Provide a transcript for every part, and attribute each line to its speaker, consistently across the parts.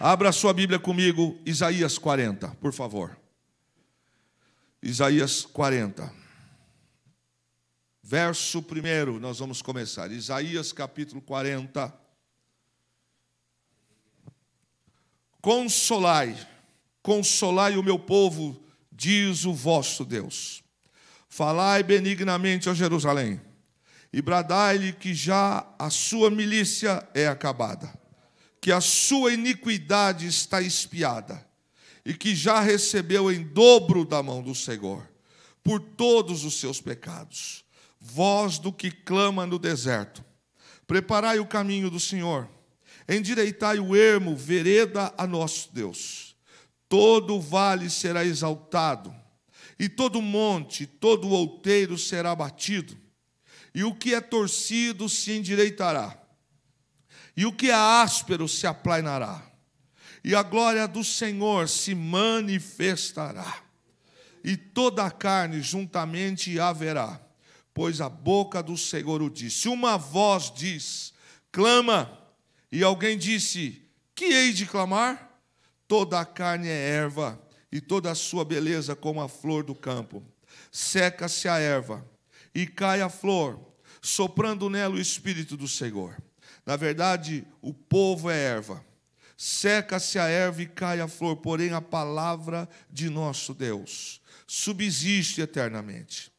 Speaker 1: Abra sua Bíblia comigo, Isaías 40, por favor. Isaías 40. Verso 1, nós vamos começar. Isaías capítulo 40. Consolai, consolai o meu povo, diz o vosso Deus. Falai benignamente a Jerusalém, e bradai-lhe que já a sua milícia é acabada, que a sua iniquidade está expiada, e que já recebeu em dobro da mão do Senhor, por todos os seus pecados. Voz do que clama no deserto, preparai o caminho do Senhor, endireitai o ermo, vereda a nosso Deus. Todo vale será exaltado, e todo monte, todo outeiro será batido, e o que é torcido se endireitará, e o que é áspero se aplainará, e a glória do Senhor se manifestará, e toda a carne juntamente haverá, pois a boca do Senhor o disse. Uma voz diz, clama, e alguém disse, que hei de clamar? Toda a carne é erva, e toda a sua beleza como a flor do campo. Seca-se a erva, e cai a flor, soprando nela o Espírito do Senhor. Na verdade, o povo é erva. Seca-se a erva e cai a flor, porém a palavra de nosso Deus subsiste eternamente.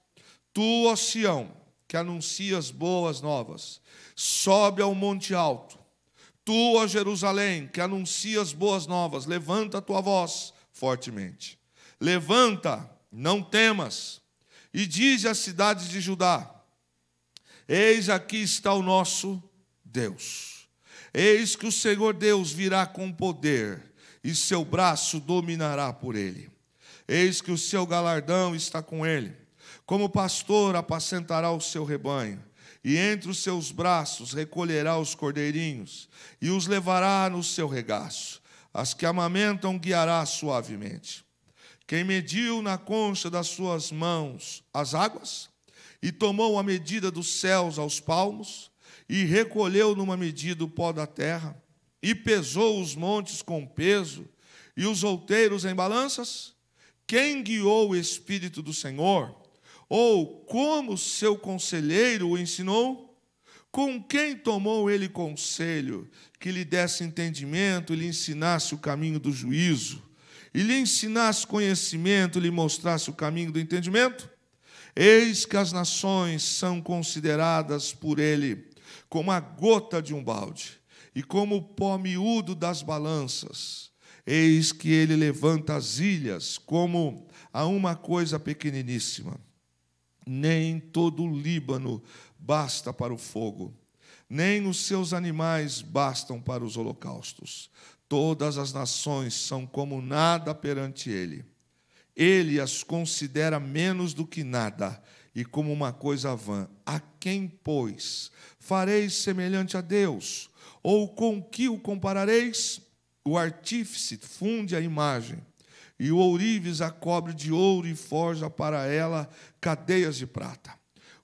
Speaker 1: Tu, ó Sião, que anuncias boas novas, sobe ao monte alto. Tu, ó Jerusalém, que anuncias boas novas, levanta a tua voz fortemente. Levanta, não temas, e dize às cidades de Judá, eis aqui está o nosso Deus. Eis que o Senhor Deus virá com poder, e seu braço dominará por ele. Eis que o seu galardão está com ele. Como pastor apacentará o seu rebanho, e entre os seus braços recolherá os cordeirinhos, e os levará no seu regaço. As que amamentam guiará suavemente. Quem mediu na concha das suas mãos as águas, e tomou a medida dos céus aos palmos, e recolheu numa medida o pó da terra, e pesou os montes com peso, e os outeiros em balanças? Quem guiou o Espírito do Senhor? Ou como seu conselheiro o ensinou? Com quem tomou ele conselho, que lhe desse entendimento e lhe ensinasse o caminho do juízo, e lhe ensinasse conhecimento e lhe mostrasse o caminho do entendimento? Eis que as nações são consideradas por ele como a gota de um balde, e como o pó miúdo das balanças. Eis que ele levanta as ilhas como a uma coisa pequeniníssima. Nem todo o Líbano basta para o fogo, nem os seus animais bastam para os holocaustos. Todas as nações são como nada perante ele. Ele as considera menos do que nada, e como uma coisa vã. A quem, pois, fareis semelhante a Deus? Ou com que o comparareis? O artífice funde a imagem, e o ourives a cobre de ouro e forja para ela cadeias de prata.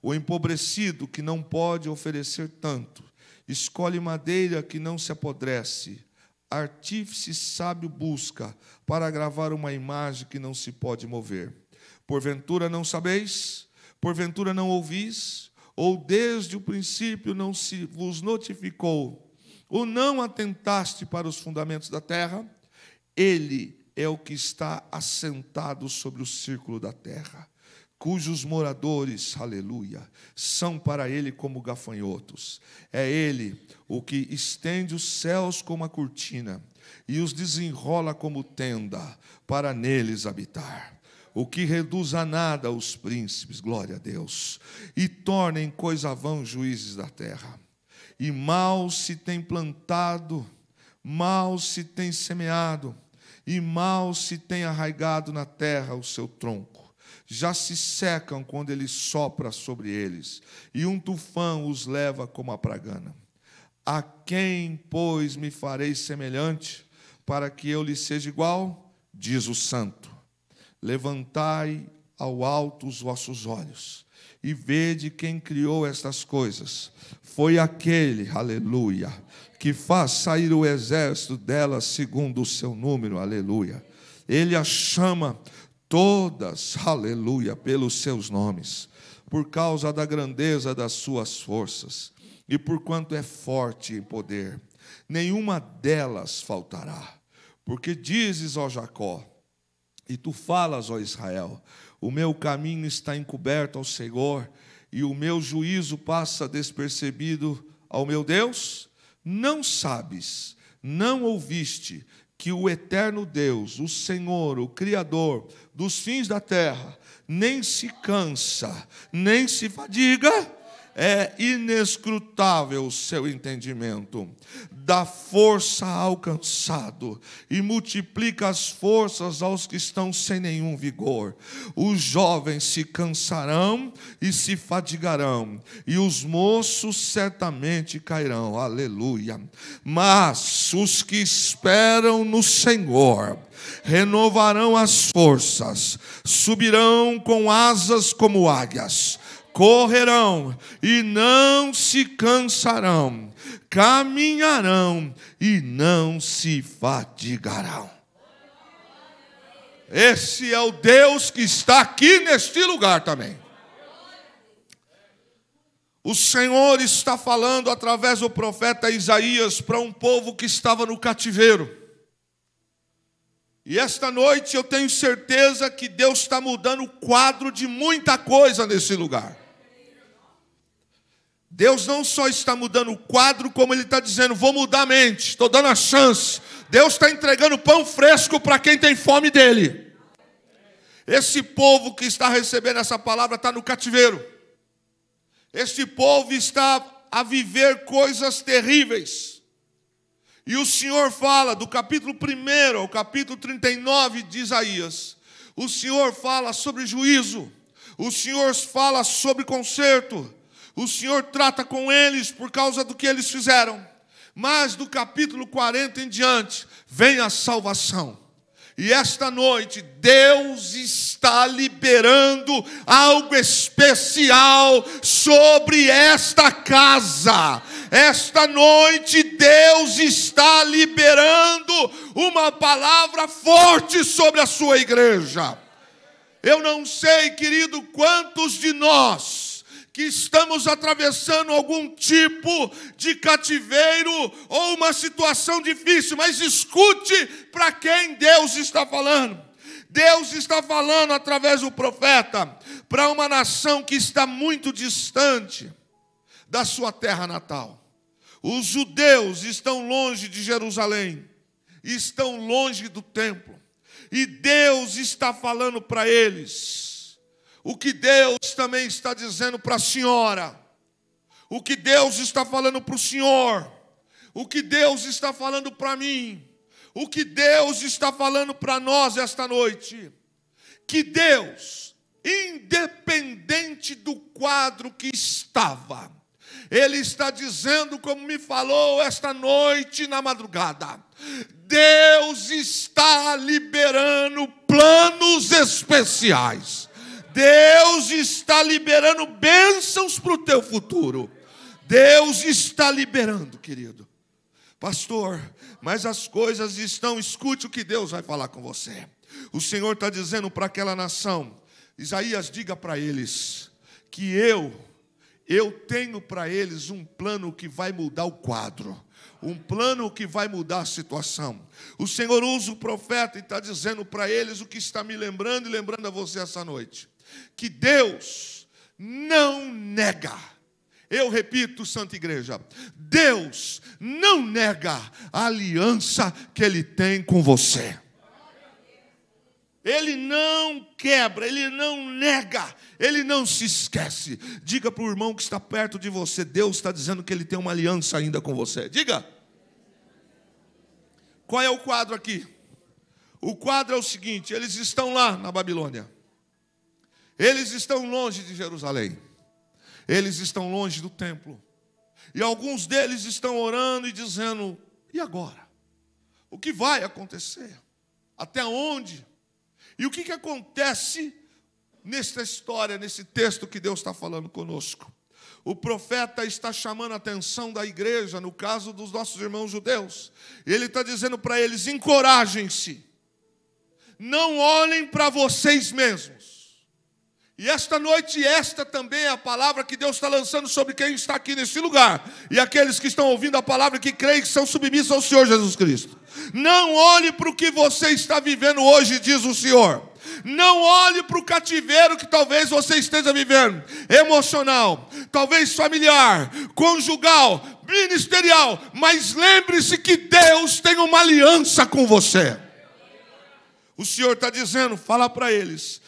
Speaker 1: O empobrecido, que não pode oferecer tanto, escolhe madeira que não se apodrece. Artífice sábio busca para gravar uma imagem que não se pode mover. Porventura não sabeis? Porventura não ouvis? Ou desde o princípio não se vos notificou? Ou não atentaste para os fundamentos da terra? Ele é o que está assentado sobre o círculo da terra, cujos moradores, aleluia, são para ele como gafanhotos. É ele o que estende os céus como a cortina, e os desenrola como tenda, para neles habitar. O que reduz a nada os príncipes, glória a Deus, e torna em coisa vã os juízes da terra. E mal se tem plantado, mal se tem semeado, e mal se tem arraigado na terra o seu tronco. Já se secam quando ele sopra sobre eles, e um tufão os leva como a pragana. A quem, pois, me farei semelhante, para que eu lhe seja igual? Diz o Santo. Levantai ao alto os vossos olhos, e vede quem criou estas coisas. Foi aquele, aleluia, que faz sair o exército delas segundo o seu número, aleluia. Ele as chama todas, aleluia, pelos seus nomes, por causa da grandeza das suas forças, e porquanto é forte em poder. Nenhuma delas faltará. Porque dizes, ó Jacó, e tu falas, ó Israel, o meu caminho está encoberto ao Senhor, e o meu juízo passa despercebido ao meu Deus? Não sabes, não ouviste, que o eterno Deus, o Senhor, o Criador dos fins da terra, nem se cansa, nem se fadiga? É inescrutável o seu entendimento. Dá força ao cansado e multiplica as forças aos que estão sem nenhum vigor. Os jovens se cansarão e se fadigarão, e os moços certamente cairão. Aleluia. Mas os que esperam no Senhor renovarão as forças, subirão com asas como águias, correrão e não se cansarão, caminharão e não se fadigarão. Esse é o Deus que está aqui neste lugar também. O Senhor está falando através do profeta Isaías para um povo que estava no cativeiro. E esta noite eu tenho certeza que Deus está mudando o quadro de muita coisa nesse lugar. Deus não só está mudando o quadro, como Ele está dizendo, vou mudar a mente, estou dando a chance. Deus está entregando pão fresco para quem tem fome dEle. Esse povo que está recebendo essa palavra está no cativeiro. Este povo está a viver coisas terríveis. E o Senhor fala, do capítulo 1 ao capítulo 39 de Isaías, o Senhor fala sobre juízo, o Senhor fala sobre conserto, o Senhor trata com eles por causa do que eles fizeram. Mas do capítulo 40 em diante, vem a salvação. E esta noite, Deus está liberando algo especial sobre esta casa. Esta noite, Deus está liberando uma palavra forte sobre a sua igreja. Eu não sei, querido, quantos de nós que estamos atravessando algum tipo de cativeiro ou uma situação difícil, mas escute para quem Deus está falando. Deus está falando através do profeta para uma nação que está muito distante da sua terra natal. Os judeus estão longe de Jerusalém, estão longe do templo, e Deus está falando para eles o que Deus também está dizendo para a senhora, o que Deus está falando para o senhor, o que Deus está falando para mim, o que Deus está falando para nós esta noite. Que Deus, independente do quadro que estava, Ele está dizendo, como me falou esta noite na madrugada, Deus está liberando planos especiais. Deus está liberando bênçãos para o teu futuro. Deus está liberando, querido. Pastor, mas as coisas estão... Escute o que Deus vai falar com você. O Senhor está dizendo para aquela nação, Isaías, diga para eles que eu tenho para eles um plano que vai mudar o quadro. Um plano que vai mudar a situação. O Senhor usa o profeta e está dizendo para eles o que está me lembrando e lembrando a você essa noite. Que Deus não nega. Eu repito, Santa Igreja, Deus não nega a aliança que Ele tem com você. Ele não quebra, Ele não nega, Ele não se esquece. Diga para o irmão que está perto de você, Deus está dizendo que Ele tem uma aliança ainda com você. Diga. Qual é o quadro aqui? O quadro é o seguinte, eles estão lá na Babilônia. Eles estão longe de Jerusalém. Eles estão longe do templo. E alguns deles estão orando e dizendo, e agora? O que vai acontecer? Até onde? E o que acontece nesta história, nesse texto que Deus está falando conosco, o profeta está chamando a atenção da igreja, no caso dos nossos irmãos judeus. Ele está dizendo para eles: encorajem-se, não olhem para vocês mesmos. E esta noite, esta também é a palavra que Deus está lançando sobre quem está aqui nesse lugar, e aqueles que estão ouvindo a palavra e que creem que são submissos ao Senhor Jesus Cristo. Não olhe para o que você está vivendo hoje, diz o Senhor. Não olhe para o cativeiro que talvez você esteja vivendo, emocional, talvez familiar, conjugal, ministerial, mas lembre-se que Deus tem uma aliança com você. O Senhor está dizendo: fala para eles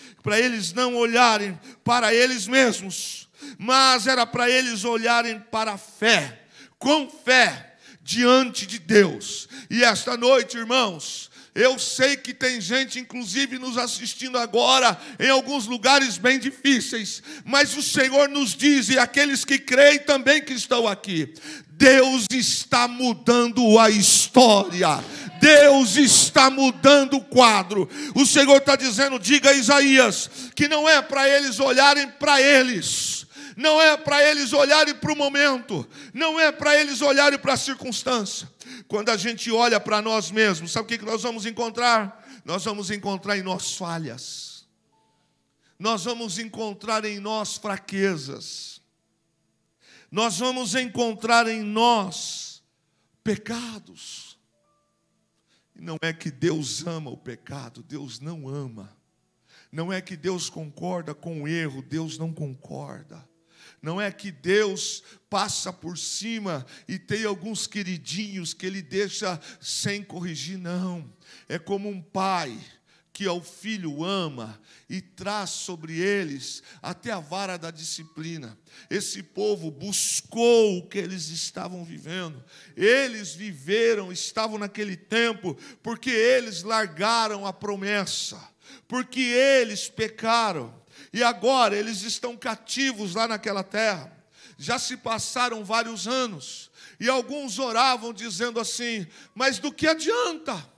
Speaker 1: não olharem para eles mesmos, mas era para eles olharem para a fé, com fé, diante de Deus. E esta noite, irmãos, eu sei que tem gente, inclusive, nos assistindo agora, em alguns lugares bem difíceis, mas o Senhor nos diz, e aqueles que creem também que estão aqui: Deus está mudando a história. Deus está mudando o quadro. O Senhor está dizendo: diga a Isaías que não é para eles olharem para eles, não é para eles olharem para o momento, não é para eles olharem para a circunstância. Quando a gente olha para nós mesmos, sabe o que nós vamos encontrar? Nós vamos encontrar em nós falhas, nós vamos encontrar em nós fraquezas, nós vamos encontrar em nós pecados. Não é que Deus ama o pecado, Deus não ama. Não é que Deus concorda com o erro, Deus não concorda. Não é que Deus passa por cima e tem alguns queridinhos que Ele deixa sem corrigir, não. É como um pai que ao filho ama e traz sobre eles até a vara da disciplina. Esse povo buscou o que eles estavam vivendo. Eles viveram, estavam naquele tempo, porque eles largaram a promessa, porque eles pecaram. E agora eles estão cativos lá naquela terra. Já se passaram vários anos. E alguns oravam dizendo assim: mas do que adianta?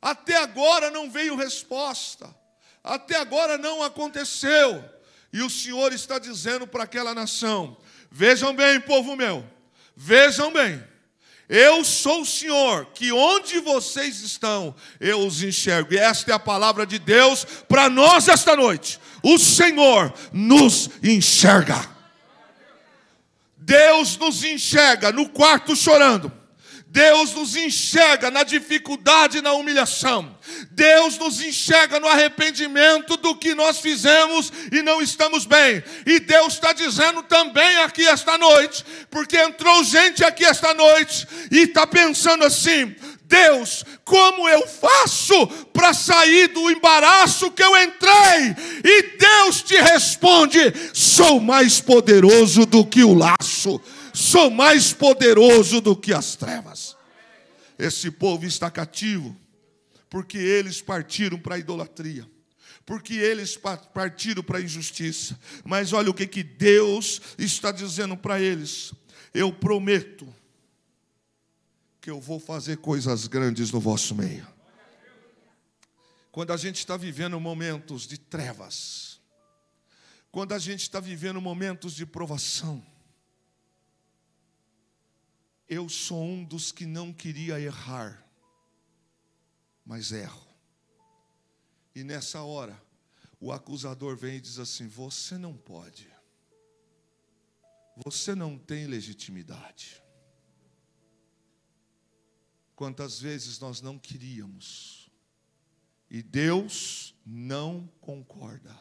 Speaker 1: Até agora não veio resposta. Até agora não aconteceu. E o Senhor está dizendo para aquela nação: vejam bem, povo meu, vejam bem. Eu sou o Senhor, que onde vocês estão, eu os enxergo. E esta é a palavra de Deus para nós esta noite. O Senhor nos enxerga. Deus nos enxerga no quarto chorando. Deus nos enxerga na dificuldade e na humilhação. Deus nos enxerga no arrependimento do que nós fizemos e não estamos bem. E Deus está dizendo também aqui esta noite, porque entrou gente aqui esta noite e está pensando assim: Deus, como eu faço para sair do embaraço que eu entrei? E Deus te responde: sou mais poderoso do que o laço. Sou mais poderoso do que as trevas. Esse povo está cativo porque eles partiram para a idolatria, porque eles partiram para a injustiça. Mas olha o que Deus está dizendo para eles: eu prometo que eu vou fazer coisas grandes no vosso meio. Quando a gente está vivendo momentos de trevas, quando a gente está vivendo momentos de provação, eu sou um dos que não queria errar, mas erro. E nessa hora, o acusador vem e diz assim: você não pode. Você não tem legitimidade. Quantas vezes nós não queríamos, e Deus não concorda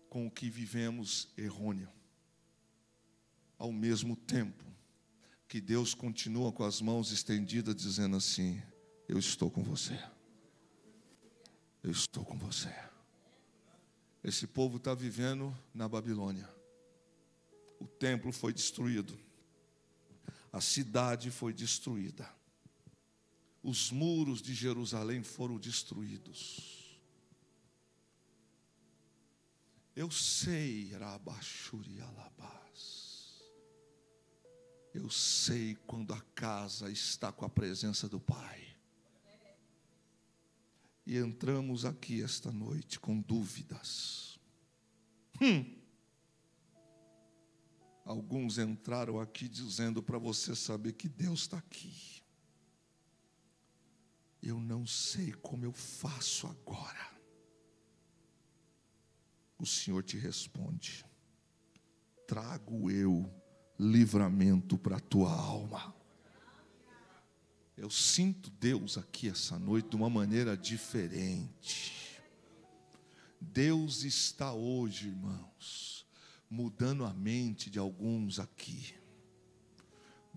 Speaker 1: com o que vivemos errôneo. Ao mesmo tempo que Deus continua com as mãos estendidas, dizendo assim: eu estou com você. Eu estou com você. Esse povo está vivendo na Babilônia. O templo foi destruído. A cidade foi destruída. Os muros de Jerusalém foram destruídos. Eu sei, Rabachuri Alabás. Eu sei quando a casa está com a presença do Pai. e entramos aqui esta noite com dúvidas. Alguns entraram aqui dizendo para você saber que Deus está aqui. Eu não sei como eu faço agora. O Senhor te responde: trago eu livramento para a tua alma. Eu sinto Deus aqui essa noite de uma maneira diferente. Deus está hoje, irmãos, mudando a mente de alguns aqui.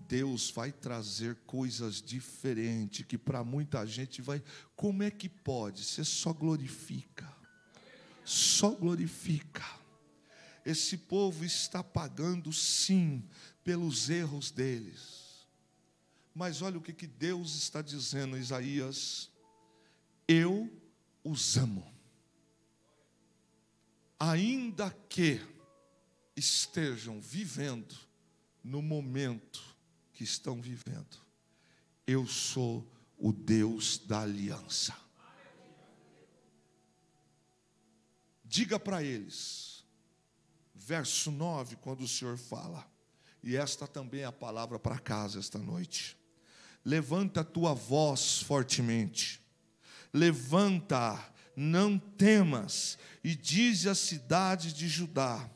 Speaker 1: Deus vai trazer coisas diferentes que para muita gente vai... Como é que pode? Você só glorifica. Só glorifica. Esse povo está pagando, sim, pelos erros deles. Mas olha o que Deus está dizendo, Isaías: eu os amo. Ainda que estejam vivendo no momento que estão vivendo, eu sou o Deus da aliança. Diga para eles, verso 9, quando o Senhor fala, e esta também é a palavra para casa esta noite: levanta a tua voz fortemente, levanta, não temas, e dize à cidade de Judá: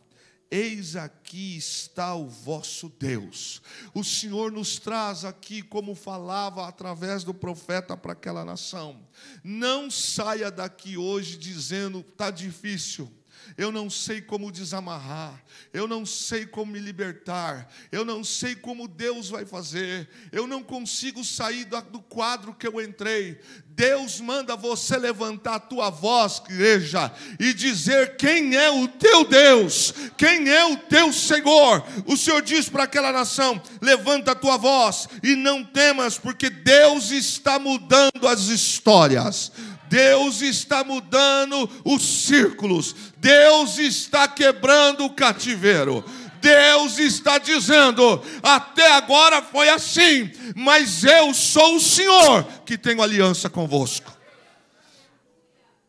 Speaker 1: eis aqui está o vosso Deus. O Senhor nos traz aqui, como falava através do profeta para aquela nação. Não saia daqui hoje dizendo: está difícil, eu não sei como desamarrar, eu não sei como me libertar, eu não sei como Deus vai fazer, eu não consigo sair do quadro que eu entrei. Deus manda você levantar a tua voz, igreja, e dizer quem é o teu Deus, quem é o teu Senhor. O Senhor diz para aquela nação: levanta a tua voz e não temas, porque Deus está mudando as histórias. Deus está mudando os círculos. Deus está quebrando o cativeiro. Deus está dizendo: até agora foi assim, mas eu sou o Senhor que tenho aliança convosco.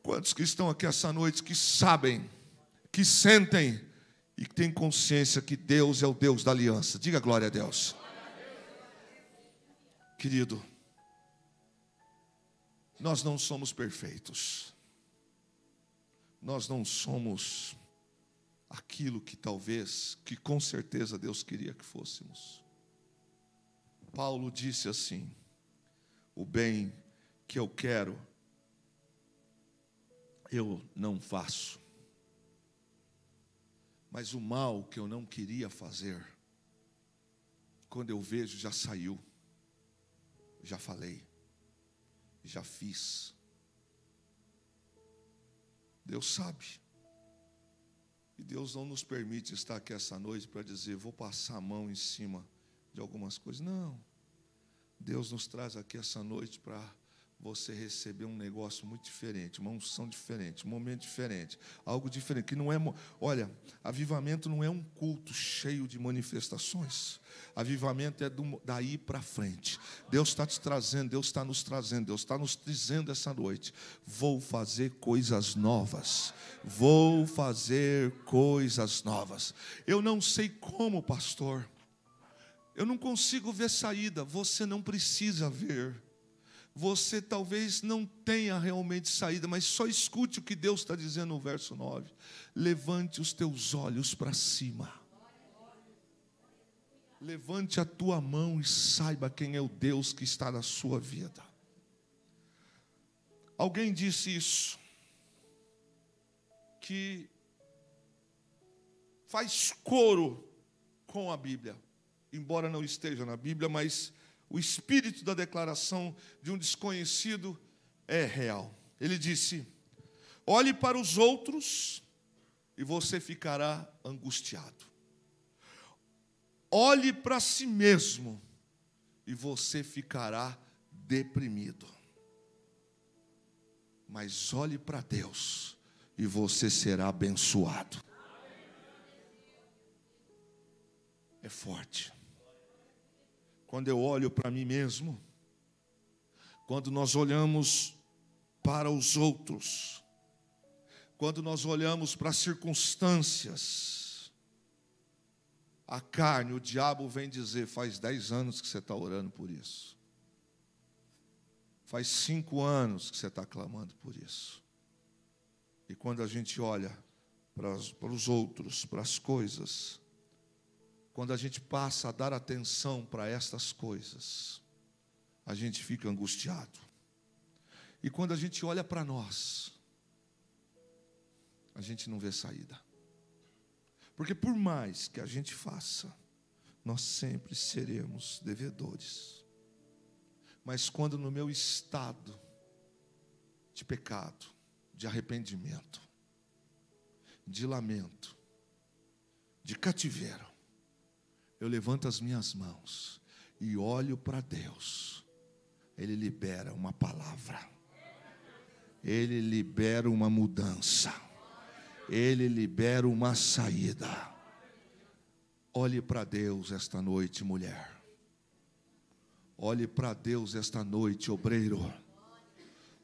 Speaker 1: Quantos que estão aqui essa noite que sabem, que sentem e que têm consciência que Deus é o Deus da aliança? Diga glória a Deus. Querido, nós não somos perfeitos. Nós não somos aquilo que talvez, que com certeza Deus queria que fôssemos. Paulo disse assim: o bem que eu quero, eu não faço. Mas o mal que eu não queria fazer, quando eu vejo, já saiu. Já falei. Já fiz. Deus sabe. E Deus não nos permite estar aqui essa noite para dizer: vou passar a mão em cima de algumas coisas. Não. Deus nos traz aqui essa noite para você receber um negócio muito diferente, uma unção diferente, um momento diferente, algo diferente, que não é... Olha, avivamento não é um culto cheio de manifestações. Avivamento é daí para frente. Deus está te trazendo, Deus está nos trazendo, Deus está nos dizendo essa noite: vou fazer coisas novas. Vou fazer coisas novas. Eu não sei como, pastor. Eu não consigo ver saída. Você não precisa ver. Você talvez não tenha realmente saída, mas só escute o que Deus está dizendo no verso 9. Levante os teus olhos para cima. Levante a tua mão e saiba quem é o Deus que está na sua vida. Alguém disse isso, que faz coro com a Bíblia, embora não esteja na Bíblia, mas o espírito da declaração de um desconhecido é real. Ele disse: olhe para os outros e você ficará angustiado. Olhe para si mesmo e você ficará deprimido. Mas olhe para Deus e você será abençoado. É forte. Quando eu olho para mim mesmo, quando nós olhamos para os outros. Quando nós olhamos para as circunstâncias, a carne, o diabo vem dizer: faz 10 anos que você está orando por isso. Faz 5 anos que você está clamando por isso. E quando a gente olha para os outros, para as coisas, quando a gente passa a dar atenção para estas coisas, a gente fica angustiado. E quando a gente olha para nós, a gente não vê saída. Porque por mais que a gente faça, nós sempre seremos devedores. Mas quando no meu estado de pecado, de arrependimento, de lamento, de cativeiro, eu levanto as minhas mãos e olho para Deus, Ele libera uma palavra, Ele libera uma mudança, Ele libera uma saída. Olhe para Deus esta noite, mulher. Olhe para Deus esta noite, obreiro.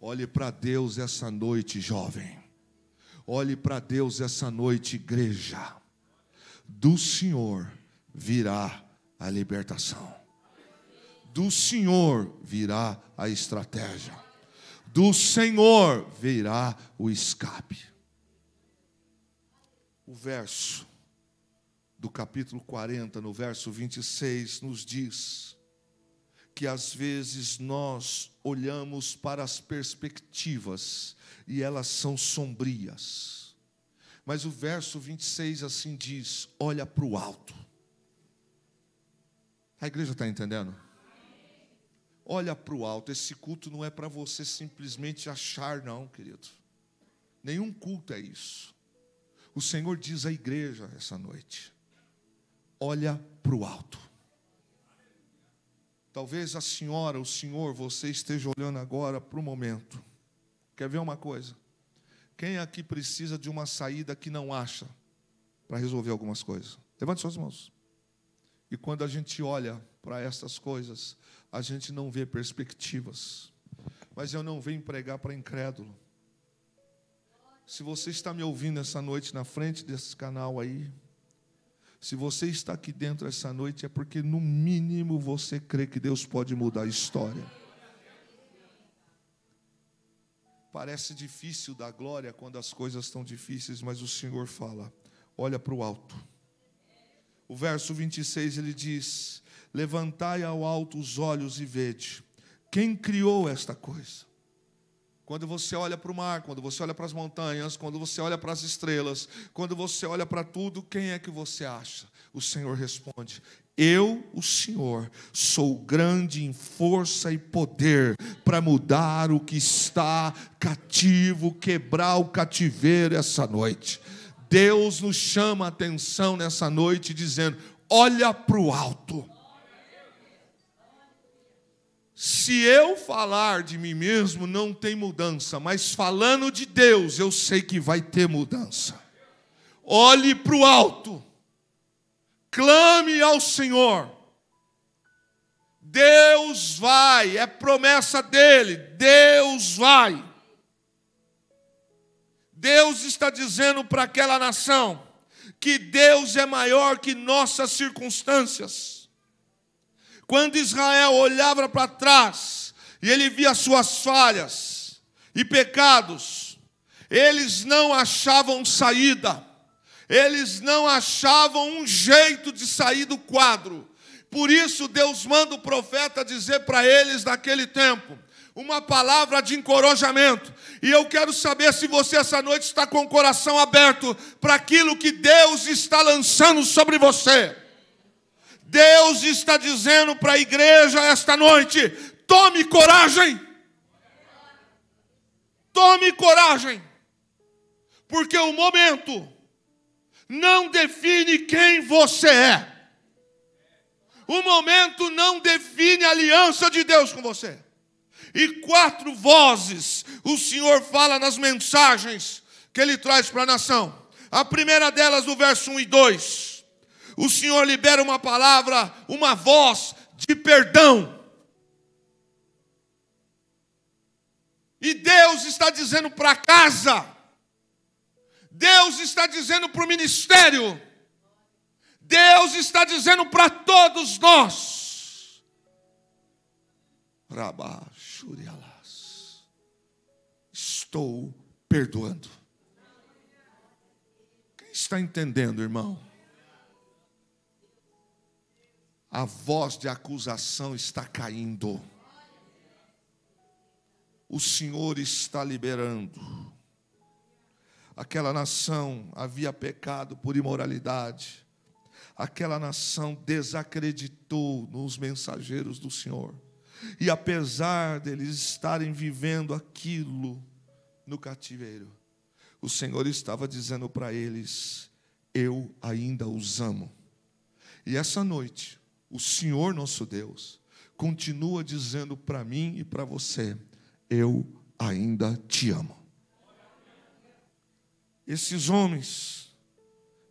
Speaker 1: Olhe para Deus essa noite, jovem. Olhe para Deus essa noite, igreja. Do Senhor virá a libertação. Do Senhor virá a estratégia. Do Senhor virá o escape. O verso do capítulo 40, no verso 26, nos diz que às vezes nós olhamos para as perspectivas e elas são sombrias. Mas o verso 26 assim diz: olha para o alto. A igreja está entendendo? Olha para o alto. Esse culto não é para você simplesmente achar, não, querido. Nenhum culto é isso. O Senhor diz à igreja essa noite: olha para o alto. Talvez a senhora, o senhor, você esteja olhando agora para o momento. Quer ver uma coisa? Quem aqui precisa de uma saída que não acha para resolver algumas coisas? Levante suas mãos. E quando a gente olha para essas coisas, a gente não vê perspectivas. Mas eu não venho pregar para incrédulo. Se você está me ouvindo essa noite na frente desse canal aí, se você está aqui dentro essa noite, é porque no mínimo você crê que Deus pode mudar a história. Parece difícil dar glória quando as coisas estão difíceis, mas o Senhor fala: olha para o alto. O verso 26 ele diz: levantai ao alto os olhos e vede quem criou esta coisa. Quando você olha para o mar, quando você olha para as montanhas, quando você olha para as estrelas, quando você olha para tudo, quem é que você acha? O Senhor responde: eu, o Senhor, sou grande em força e poder para mudar o que está cativo, quebrar o cativeiro essa noite. Deus nos chama a atenção nessa noite dizendo: olha para o alto. Se eu falar de mim mesmo, não tem mudança, mas falando de Deus, eu sei que vai ter mudança. Olhe para o alto, clame ao Senhor. Deus vai, é promessa dele, Deus vai. Deus está dizendo para aquela nação que Deus é maior que nossas circunstâncias. Quando Israel olhava para trás e ele via suas falhas e pecados, eles não achavam saída, eles não achavam um jeito de sair do quadro. Por isso Deus manda o profeta dizer para eles naquele tempo uma palavra de encorajamento. E eu quero saber se você essa noite está com o coração aberto para aquilo que Deus está lançando sobre você. Deus está dizendo para a igreja esta noite: tome coragem. Tome coragem. Porque o momento não define quem você é. O momento não define a aliança de Deus com você. E 4 vozes o Senhor fala nas mensagens que Ele traz para a nação. A primeira delas, no verso 1 e 2. O Senhor libera uma palavra, uma voz de perdão. E Deus Deus está dizendo para a casa. Deus está dizendo para o ministério. Deus está dizendo para todos nós. Estou perdoando. Quem está entendendo, irmão? A voz de acusação está caindo. O Senhor está liberando. Aquela nação havia pecado por imoralidade. Aquela nação desacreditou nos mensageiros do Senhor. E apesar deles estarem vivendo aquilo no cativeiro, o Senhor estava dizendo para eles: eu ainda os amo. E essa noite, o Senhor nosso Deus continua dizendo para mim e para você: eu ainda te amo. Esses homens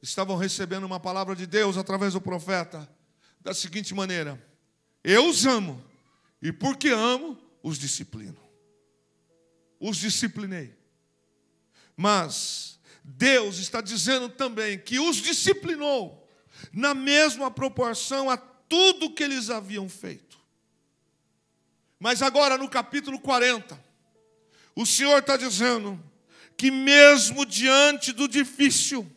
Speaker 1: estavam recebendo uma palavra de Deus através do profeta da seguinte maneira: eu os amo, e porque amo, os disciplino. Os disciplinei. Mas Deus está dizendo também que os disciplinou na mesma proporção a tudo que eles haviam feito. Mas agora no capítulo 40, o Senhor está dizendo que mesmo diante do difícil,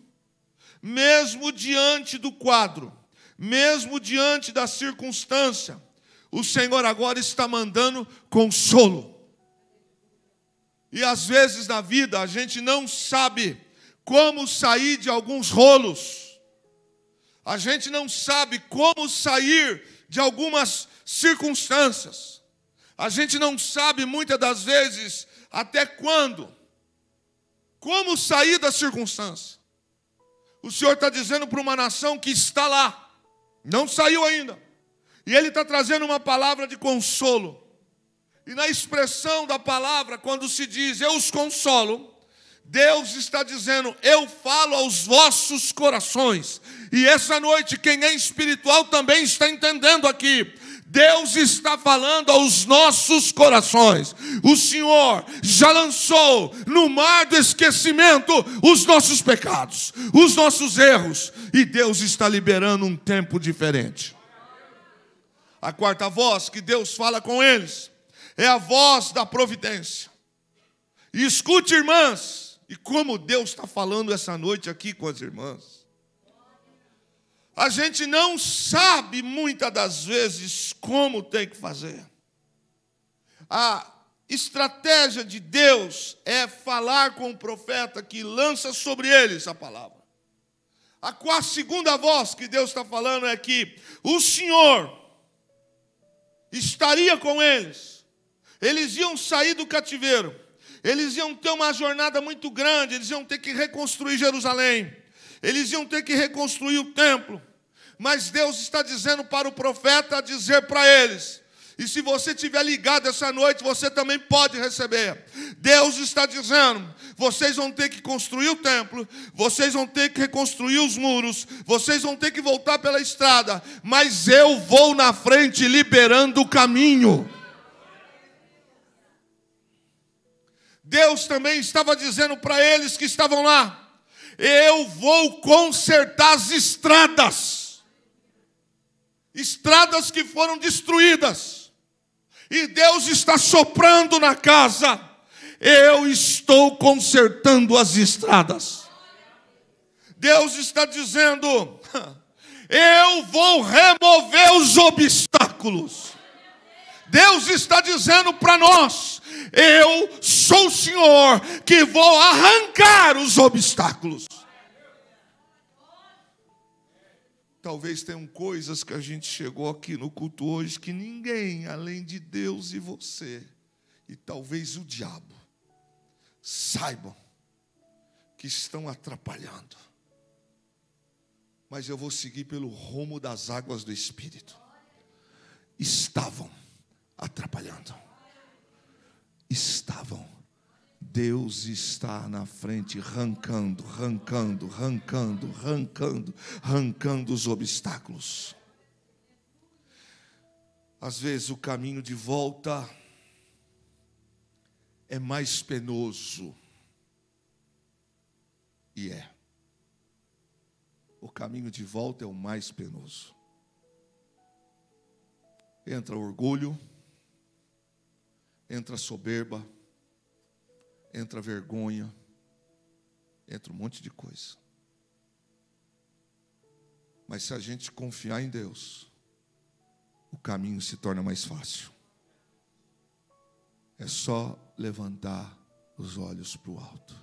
Speaker 1: mesmo diante do quadro, mesmo diante da circunstância, o Senhor agora está mandando consolo. E às vezes na vida a gente não sabe como sair de alguns rolos. A gente não sabe como sair de algumas circunstâncias. A gente não sabe muitas das vezes até quando. Como sair da circunstância? O Senhor está dizendo para uma nação que está lá, não saiu ainda. E Ele está trazendo uma palavra de consolo. E na expressão da palavra, quando se diz eu os consolo, Deus está dizendo: eu falo aos vossos corações. E essa noite, quem é espiritual também está entendendo aqui. Deus está falando aos nossos corações. O Senhor já lançou no mar do esquecimento os nossos pecados, os nossos erros. E Deus está liberando um tempo diferente. A quarta voz que Deus fala com eles é a voz da providência. E escute, irmãs, e como Deus está falando essa noite aqui com as irmãs. A gente não sabe muitas das vezes como tem que fazer. A estratégia de Deus é falar com o profeta que lança sobre eles a palavra. A segunda voz que Deus está falando é que o Senhor estaria com eles. Eles iam sair do cativeiro. Eles iam ter uma jornada muito grande. Eles iam ter que reconstruir Jerusalém. Eles iam ter que reconstruir o templo. Mas Deus está dizendo para o profeta dizer para eles. E se você estiver ligado essa noite, você também pode receber. Deus está dizendo: vocês vão ter que construir o templo, vocês vão ter que reconstruir os muros, vocês vão ter que voltar pela estrada, mas eu vou na frente liberando o caminho. Deus também estava dizendo para eles que estavam lá: eu vou consertar as estradas. Estradas que foram destruídas. E Deus está soprando na casa: eu estou consertando as estradas. Deus está dizendo: eu vou remover os obstáculos. Deus está dizendo para nós: eu sou o Senhor que vou arrancar os obstáculos. Talvez tenham coisas que a gente chegou aqui no culto hoje que ninguém, além de Deus e você, e talvez o diabo, saibam que estão atrapalhando. Mas eu vou seguir pelo rumo das águas do Espírito. Estavam atrapalhando. Estavam. Deus está na frente, arrancando os obstáculos. Às vezes o caminho de volta é mais penoso. E é. O caminho de volta é o mais penoso. Entra orgulho, entra soberba, entra vergonha, entra um monte de coisa. Mas se a gente confiar em Deus, o caminho se torna mais fácil. É só levantar os olhos para o alto.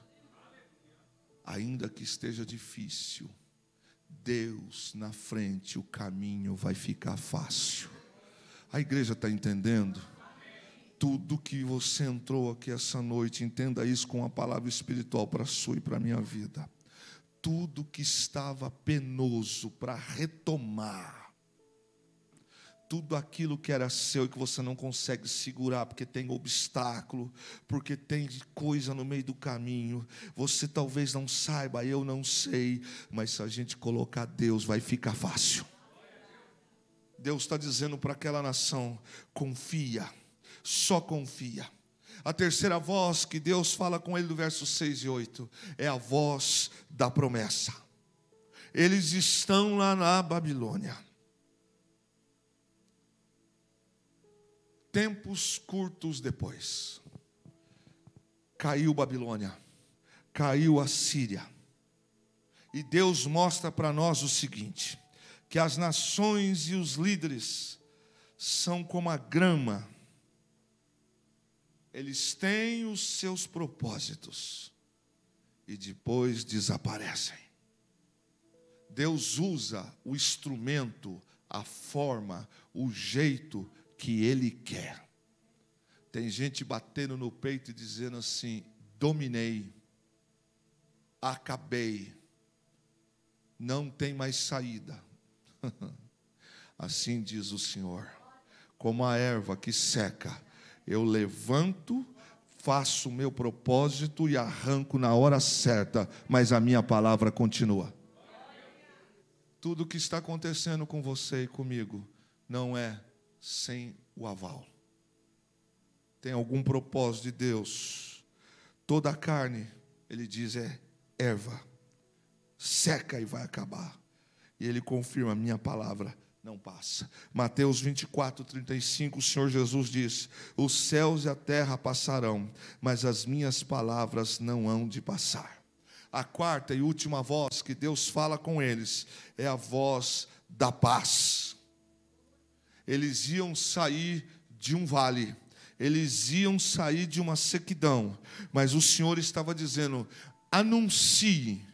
Speaker 1: Ainda que esteja difícil, Deus na frente, o caminho vai ficar fácil. A igreja está entendendo? Tudo que você entrou aqui essa noite, entenda isso com uma palavra espiritual para a sua e para a minha vida. Tudo que estava penoso para retomar, tudo aquilo que era seu e que você não consegue segurar, porque tem obstáculo, porque tem coisa no meio do caminho, você talvez não saiba, eu não sei, mas se a gente colocar Deus, vai ficar fácil. Deus está dizendo para aquela nação: confia, só confia. A terceira voz que Deus fala com ele do verso 6 e 8 é a voz da promessa. Eles estão lá na Babilônia. Tempos curtos depois, caiu Babilônia, caiu a Síria. E Deus mostra para nós o seguinte: que as nações e os líderes são como a grama. Eles têm os seus propósitos e depois desaparecem. Deus usa o instrumento, a forma, o jeito que Ele quer. Tem gente batendo no peito e dizendo assim: dominei, acabei, não tem mais saída. Assim diz o Senhor: como a erva que seca, eu levanto, faço o meu propósito e arranco na hora certa, mas a minha palavra continua. Tudo o que está acontecendo com você e comigo não é sem o aval. Tem algum propósito de Deus. Toda a carne, Ele diz, é erva, seca e vai acabar. E Ele confirma: a minha palavra não passa. Mateus 24:35, o Senhor Jesus diz: os céus e a terra passarão, mas as minhas palavras não hão de passar. A quarta e última voz que Deus fala com eles é a voz da paz. Eles iam sair de um vale, eles iam sair de uma sequidão, mas o Senhor estava dizendo: anuncie.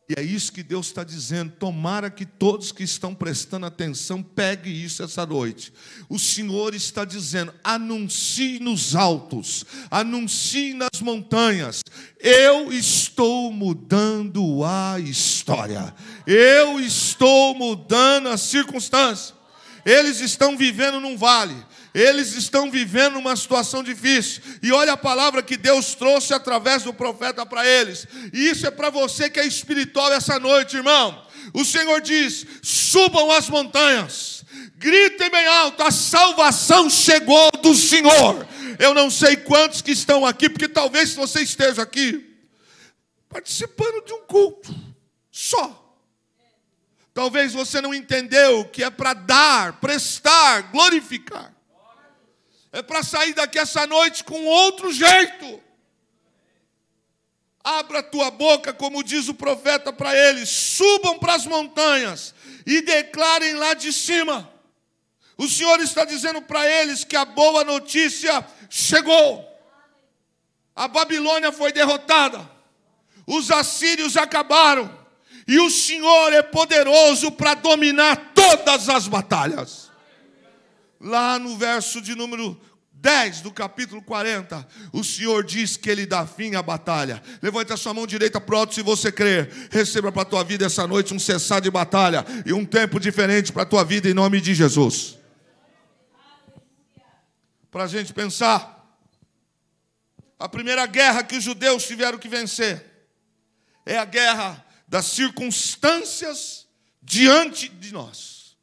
Speaker 1: E é isso que Deus está dizendo. Tomara que todos que estão prestando atenção peguem isso essa noite. O Senhor está dizendo: anuncie nos altos, anuncie nas montanhas. Eu estou mudando a história, eu estou mudando a circunstância. Eles estão vivendo num vale, eles estão vivendo numa situação difícil, e olha a palavra que Deus trouxe através do profeta para eles. E isso é para você que é espiritual essa noite, irmão. O Senhor diz: subam as montanhas, gritem bem alto, a salvação chegou do Senhor. Eu não sei quantos que estão aqui, porque talvez você esteja aqui participando de um culto só. Talvez você não entendeu que é para dar, prestar, glorificar. É para sair daqui essa noite com outro jeito. Abra a tua boca, como diz o profeta para eles: subam para as montanhas e declarem lá de cima. O Senhor está dizendo para eles que a boa notícia chegou. A Babilônia foi derrotada, os assírios acabaram, e o Senhor é poderoso para dominar todas as batalhas. Lá no verso de número 10 do capítulo 40, o Senhor diz que Ele dá fim à batalha. Levante a sua mão direita para o alto se você crer. Receba para a tua vida essa noite um cessar de batalha e um tempo diferente para a tua vida, em nome de Jesus. Para a gente pensar, a primeira guerra que os judeus tiveram que vencer é a guerra das circunstâncias diante de nós.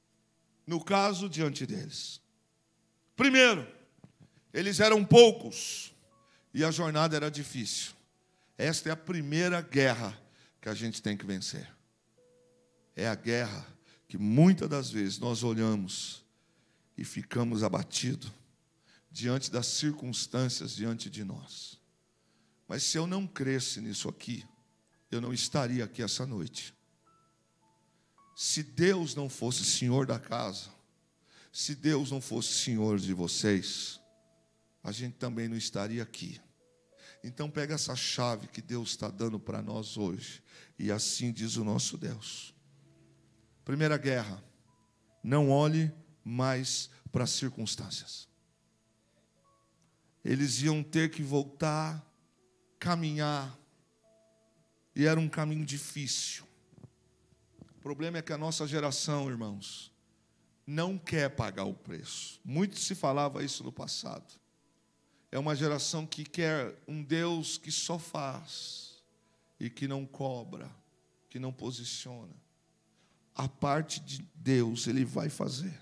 Speaker 1: No caso, diante deles. Primeiro, eles eram poucos E a jornada era difícil. Esta é a primeira guerra que a gente tem que vencer. É a guerra que muitas das vezes nós olhamos e ficamos abatidos diante das circunstâncias diante de nós. Mas se eu não cresce nisso aqui, eu não estaria aqui essa noite. Se Deus não fosse Senhor da casa, se Deus não fosse Senhor de vocês, a gente também não estaria aqui. Então pega essa chave que Deus está dando para nós hoje, e assim diz o nosso Deus. Primeira guerra, não olhe mais para as circunstâncias. Eles iam ter que voltar, caminhar, e era um caminho difícil. O problema é que a nossa geração, irmãos, não quer pagar o preço. Muito se falava isso no passado. É uma geração que quer um Deus que só faz e que não cobra, que não posiciona. A parte de Deus Ele vai fazer.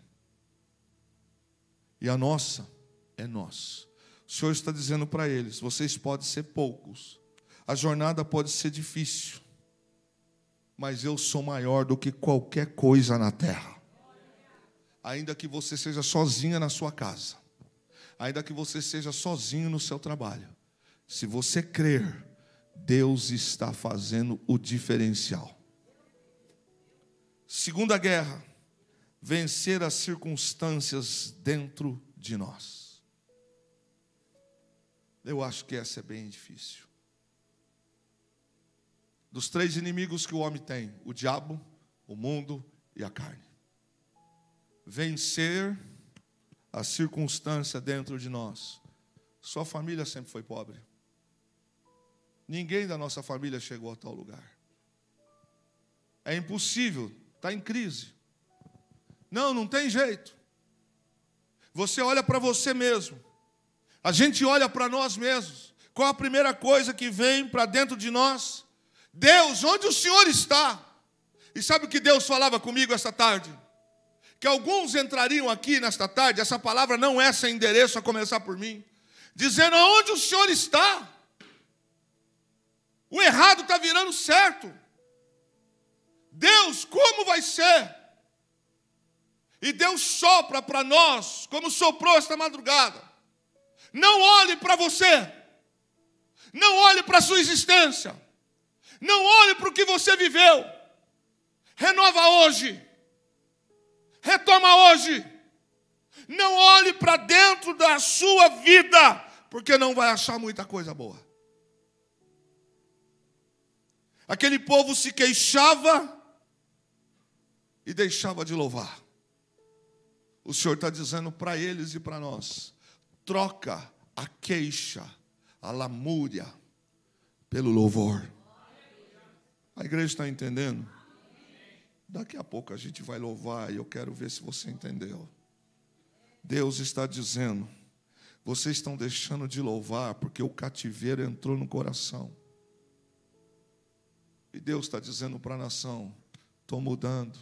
Speaker 1: E a nossa é nossa. O Senhor está dizendo para eles, vocês podem ser poucos, a jornada pode ser difícil, mas eu sou maior do que qualquer coisa na terra. Ainda que você seja sozinha na sua casa, ainda que você seja sozinho no seu trabalho, se você crer, Deus está fazendo o diferencial. Segunda guerra, vencer as circunstâncias dentro de nós. Eu acho que essa é bem difícil. Dos 3 inimigos que o homem tem, o diabo, o mundo e a carne. Vencer a circunstância dentro de nós. Sua família sempre foi pobre. Ninguém da nossa família chegou a tal lugar. É impossível, está em crise. Não tem jeito. Você olha para você mesmo. A gente olha para nós mesmos. Qual a primeira coisa que vem para dentro de nós? Deus, onde o Senhor está? E sabe o que Deus falava comigo esta tarde? Que alguns entrariam aqui nesta tarde, essa palavra não é sem endereço, a começar por mim, dizendo aonde o Senhor está. O errado está virando certo. Deus, como vai ser? E Deus sopra para nós, como soprou esta madrugada. Não olhe para você. Não olhe para a sua existência. Não olhe para o que você viveu. Renova hoje. Retoma hoje. Não olhe para dentro da sua vida, porque não vai achar muita coisa boa. Aquele povo se queixava e deixava de louvar. O Senhor está dizendo para eles e para nós: troca a queixa, a lamúria, pelo louvor. A igreja está entendendo? Daqui a pouco a gente vai louvar e eu quero ver se você entendeu. Deus está dizendo: vocês estão deixando de louvar porque o cativeiro entrou no coração. E Deus está dizendo para a nação: estou mudando.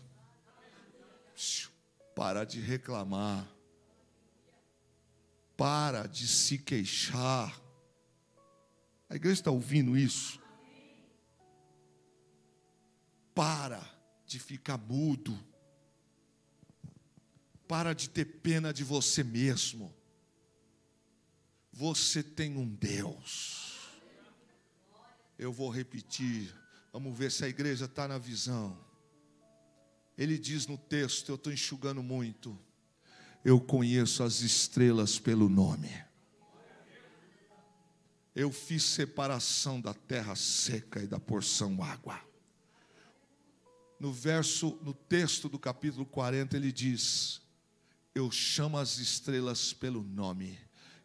Speaker 1: Para de reclamar. Para de se queixar. A igreja está ouvindo isso? Para de ficar mudo. Para de ter pena de você mesmo. Você tem um Deus. Eu vou repetir. Vamos ver se a igreja está na visão. Ele diz no texto, eu estou enxugando muito: eu conheço as estrelas pelo nome. Eu fiz separação da terra seca e da porção água. No texto do capítulo 40, ele diz: eu chamo as estrelas pelo nome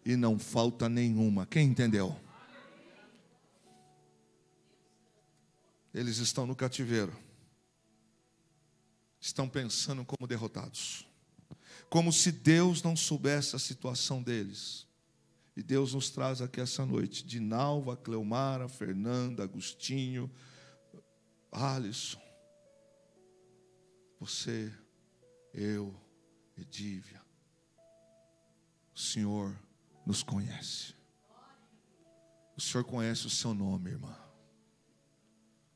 Speaker 1: e não falta nenhuma. Quem entendeu? Eles estão no cativeiro. Estão pensando como derrotados. Como se Deus não soubesse a situação deles. E Deus nos traz aqui essa noite Dinalva, Cleomara, Fernanda, Agostinho, Alisson. Você, eu, Edívia. O Senhor nos conhece. O Senhor conhece o seu nome, irmã.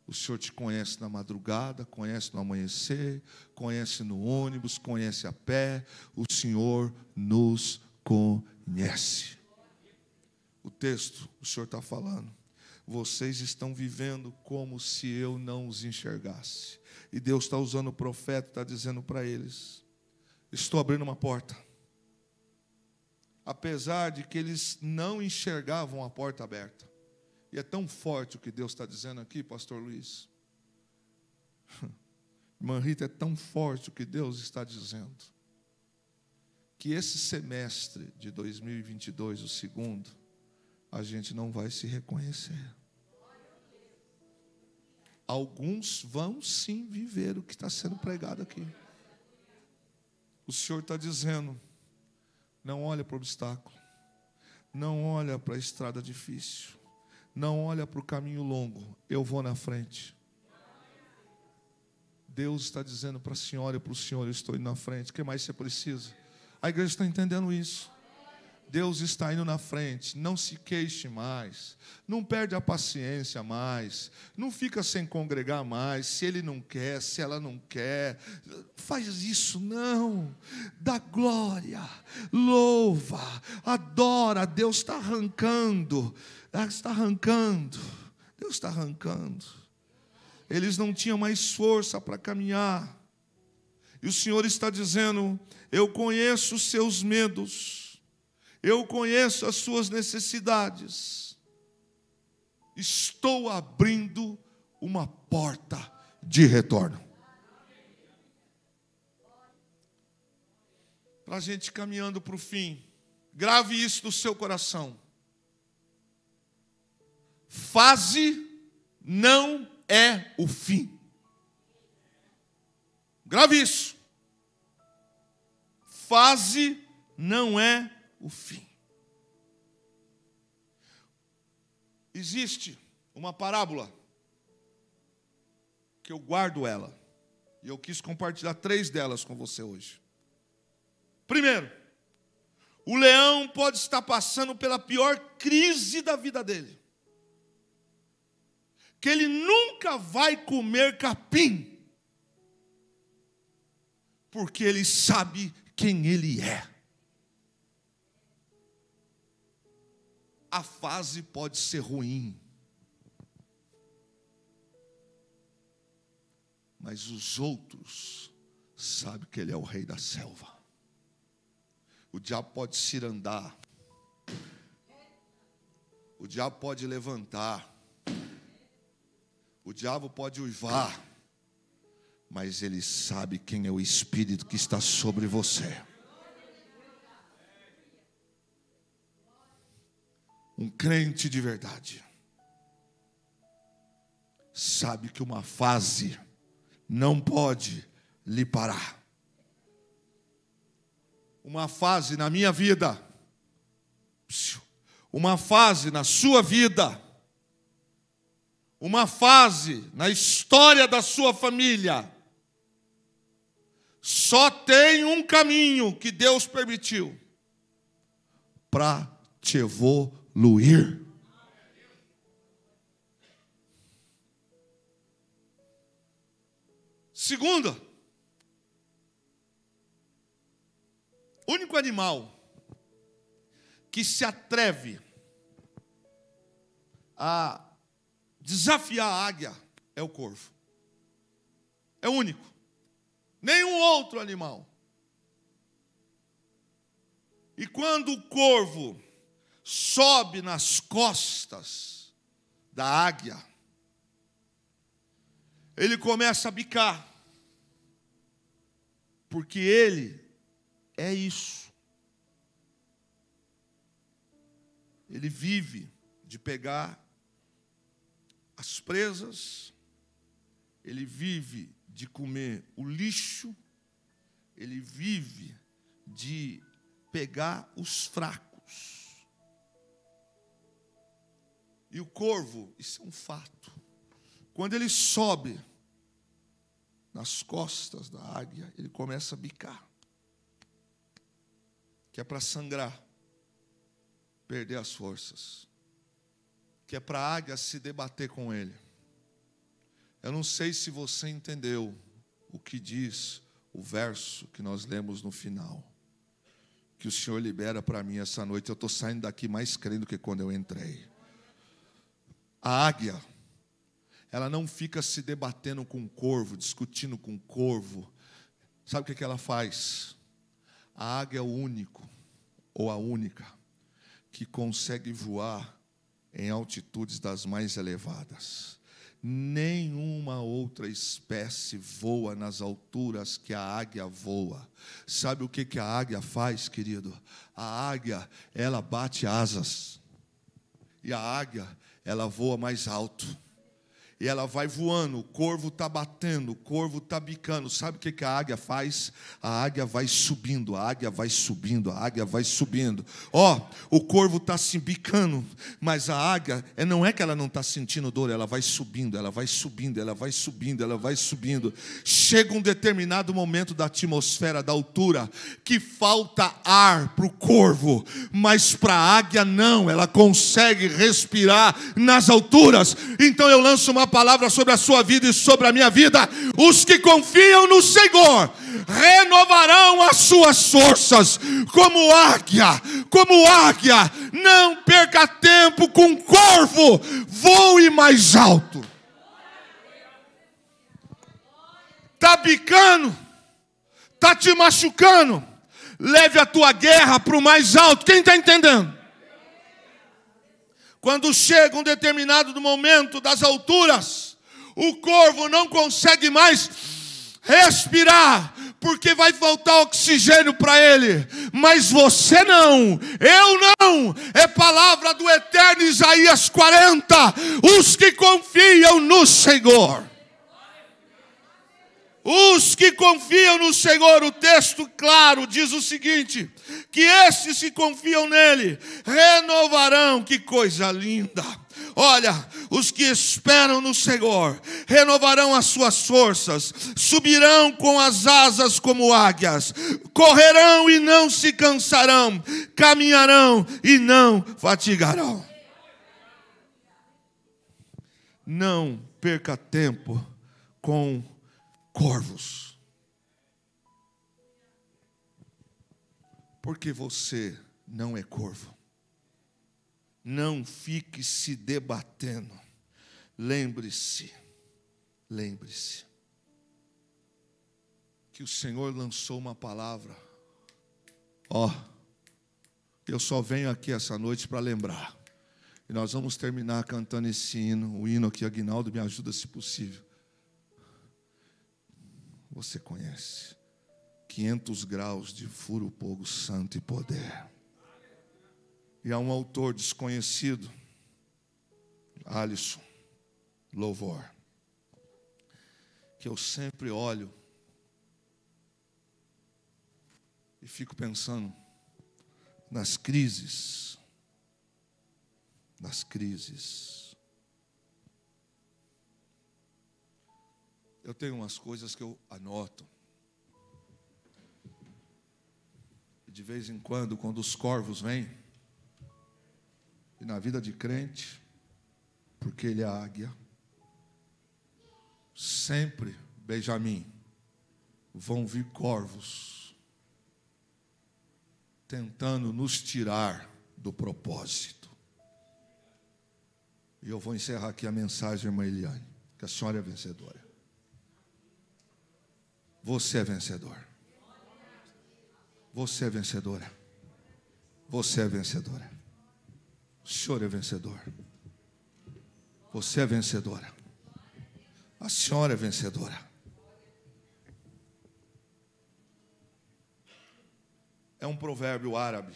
Speaker 1: O Senhor te conhece na madrugada, conhece no amanhecer, conhece no ônibus, conhece a pé. O Senhor nos conhece. O texto, o Senhor está falando: vocês estão vivendo como se eu não os enxergasse. E Deus está usando o profeta, está dizendo para eles: estou abrindo uma porta. Apesar de que eles não enxergavam a porta aberta. E é tão forte o que Deus está dizendo aqui, pastor Luiz. Irmã Rita, é tão forte o que Deus está dizendo, que esse semestre de 2022, o segundo, a gente não vai se reconhecer. Alguns vão sim viver o que está sendo pregado aqui. O Senhor está dizendo: não olha para o obstáculo, não olha para a estrada difícil, não olha para o caminho longo, eu vou na frente. Deus está dizendo para a senhora e para o senhor: eu estou indo na frente. O que mais você precisa? A igreja está entendendo isso. Deus está indo na frente. Não se queixe mais, não perde a paciência mais, não fica sem congregar mais, se ele não quer, se ela não quer, faz isso não, dá glória, louva, adora. Deus está arrancando, Deus está arrancando. Eles não tinham mais força para caminhar, e o Senhor está dizendo: eu conheço os seus medos, eu conheço as suas necessidades. Estou abrindo uma porta de retorno. Para a gente caminhando para o fim, grave isso no seu coração. Fase não é o fim. Grave isso. Fase não é o fim. Existe uma parábola que eu guardo ela, e eu quis compartilhar 3 delas com você hoje. Primeiro, o leão pode estar passando pela pior crise da vida dele, que ele nunca vai comer capim, porque ele sabe quem ele é. A fase pode ser ruim, mas os outros sabem que ele é o rei da selva. O diabo pode cirandar, o diabo pode levantar, o diabo pode uivar, mas ele sabe quem é o Espírito que está sobre você. Um crente de verdade sabe que uma fase não pode lhe parar. Uma fase na minha vida, uma fase na sua vida, uma fase na história da sua família, só tem um caminho que Deus permitiu para te evoluir. Segunda, o único animal que se atreve a desafiar a águia é o corvo. É o único. Nenhum outro animal. E quando o corvo sobe nas costas da águia, ele começa a bicar, porque ele é isso. Ele vive de pegar as presas, ele vive de comer o lixo, ele vive de pegar os fracos. E o corvo, isso é um fato, quando ele sobe nas costas da águia, ele começa a bicar, que é para sangrar, perder as forças. que é para a águia se debater com ele. Eu não sei se você entendeu o que diz o verso que nós lemos no final, que o Senhor libera para mim essa noite. Eu estou saindo daqui mais crendo que quando eu entrei. A águia, ela não fica se debatendo com o corvo, discutindo com o corvo. Sabe o que ela faz? A águia é o único, ou a única, que consegue voar em altitudes das mais elevadas. Nenhuma outra espécie voa nas alturas que a águia voa. Sabe o que a águia faz, querido? A águia, ela bate asas. E a águia, ela voa mais alto. E ela vai voando, o corvo está batendo, o corvo está bicando. Sabe o que a águia faz? A águia vai subindo, a águia vai subindo, a águia vai subindo. O corvo está se bicando, mas a águia, não é que ela não está sentindo dor, ela vai subindo, ela vai subindo, ela vai subindo, ela vai subindo. Chega um determinado momento da atmosfera, da altura, que falta ar para o corvo, mas para a águia não, ela consegue respirar nas alturas. Então eu lanço uma palavra sobre a sua vida e sobre a minha vida. Os que confiam no Senhor renovarão as suas forças como águia, como águia. Não perca tempo com corvo, voe mais alto. Está bicando, está te machucando, leve a tua guerra para o mais alto. Quem está entendendo? Quando chega um determinado momento das alturas, o corvo não consegue mais respirar, porque vai faltar oxigênio para ele. Mas você não, eu não. É palavra do eterno Isaías 40. Os que confiam no Senhor. Os que confiam no Senhor, o texto claro diz o seguinte: que estes que confiam nele renovarão. Que coisa linda! Olha, os que esperam no Senhor renovarão as suas forças, subirão com as asas como águias, correrão e não se cansarão, caminharão e não fatigarão. Não perca tempo com corvos, porque você não é corvo. Não fique se debatendo. Lembre-se que o Senhor lançou uma palavra. Eu só venho aqui essa noite para lembrar. E nós vamos terminar cantando esse hino, o hino aqui. Aguinaldo, me ajuda se possível. Você conhece 500 graus de furo, fogo, santo e poder. E há um autor desconhecido, Alisson Louvor, que eu sempre olho e fico pensando nas crises. Eu tenho umas coisas que eu anoto. E de vez em quando os corvos vêm, e na vida de crente, porque ele é a águia, sempre, Benjamim, vão vir corvos tentando nos tirar do propósito. E eu vou encerrar aqui a mensagem, irmã Eliane, que a senhora é vencedora. Você é vencedor. Você é vencedora. Você é vencedora. O senhor é vencedor. Você é vencedora. A senhora é vencedora. É um provérbio árabe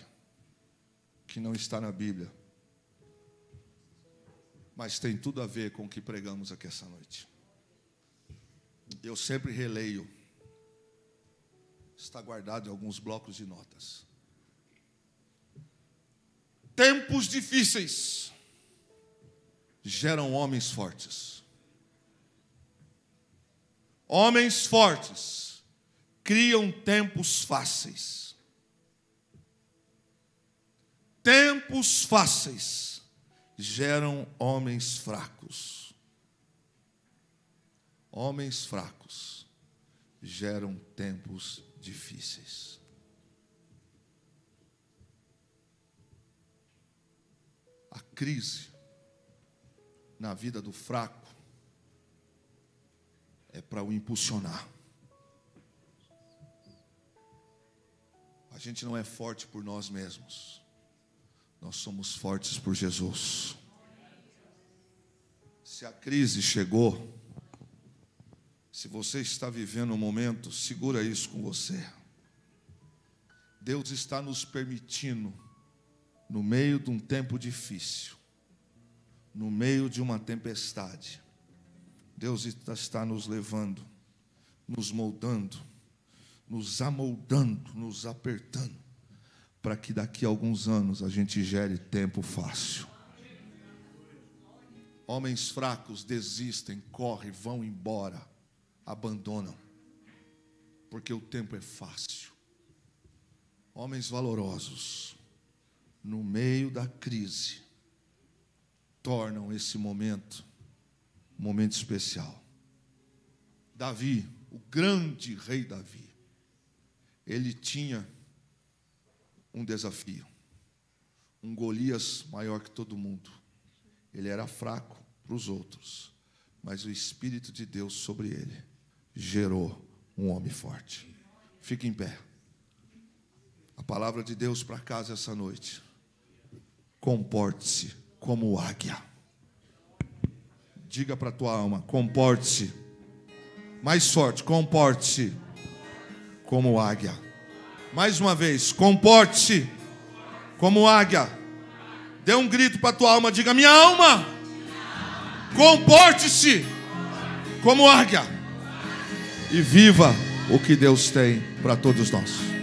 Speaker 1: que não está na Bíblia, mas tem tudo a ver com o que pregamos aqui essa noite. Eu sempre releio. Está guardado em alguns blocos de notas. Tempos difíceis geram homens fortes. Homens fortes criam tempos fáceis. Tempos fáceis geram homens fracos. Homens fracos geram tempos difíceis. A crise na vida do fraco é para o impulsionar. A gente não é forte por nós mesmos. Nós somos fortes por Jesus. Se a crise chegou, se você está vivendo um momento, segura isso com você. Deus está nos permitindo, no meio de um tempo difícil, no meio de uma tempestade, Deus está nos levando, nos moldando, nos amoldando, nos apertando, para que daqui a alguns anos a gente gere tempo fácil. Homens fracos desistem, correm, vão embora, abandonam, porque o tempo é fácil. Homens valorosos, no meio da crise, tornam esse momento um momento especial. Davi, o grande rei Davi, ele tinha um desafio, um Golias maior que todo mundo. Ele era fraco para os outros, mas o Espírito de Deus sobre ele gerou um homem forte. Fique em pé. A palavra de Deus para casa essa noite. Comporte-se como águia. Diga para a tua alma, comporte-se. Mais forte, comporte-se como águia. Mais uma vez, comporte-se como águia. Dê um grito para a tua alma, diga: minha alma, comporte-se como águia. E viva o que Deus tem para todos nós.